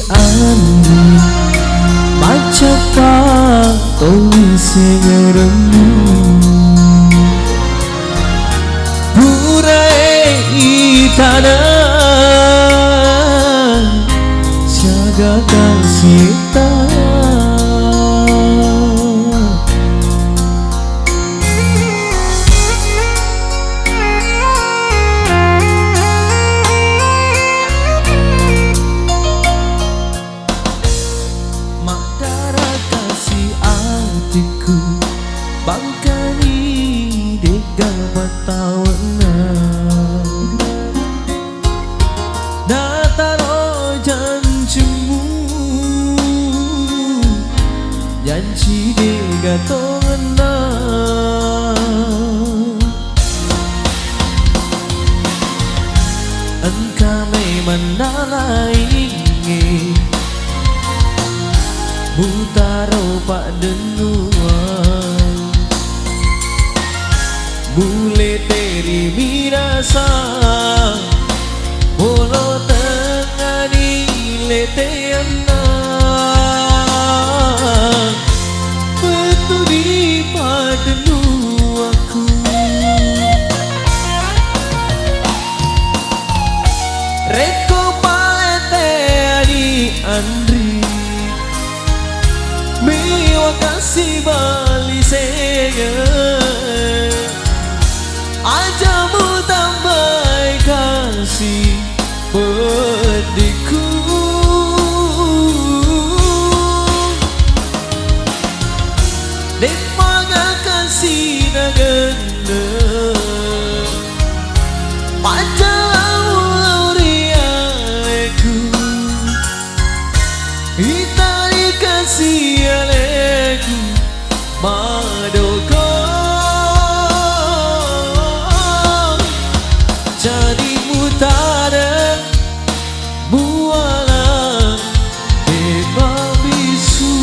anu maca patong sengeremu burai tanah jaga kasih bangkani dega batawana dataro janjimu janji dega tongana engkau memang nalaingi butaro pak denuan bule teri mirasa bolo tengah di leteana betul di padenu aku reko paete di andri miwa kasih bali sega ajamu tambah kasih pediku dek maga kasih nagenda pacalau riaku itari kasih aleku madoko jadi mutara bualan bebas bisu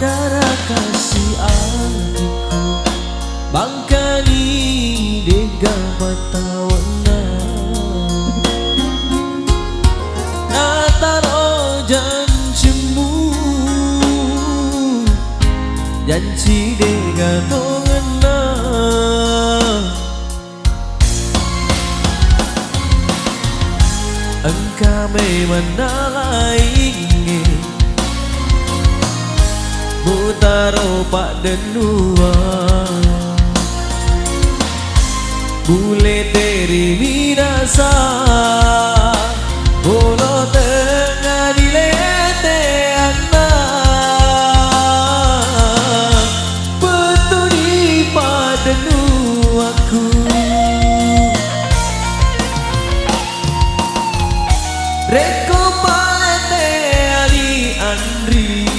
darah kasih adikku bangkani dega batawana nataro janjimu janji dega tongana engkau memang nalaingi butaro pak denua bule teri mirasa bolo tengah di leteana betul di padenu aku reko palete ali andri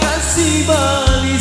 kasih bali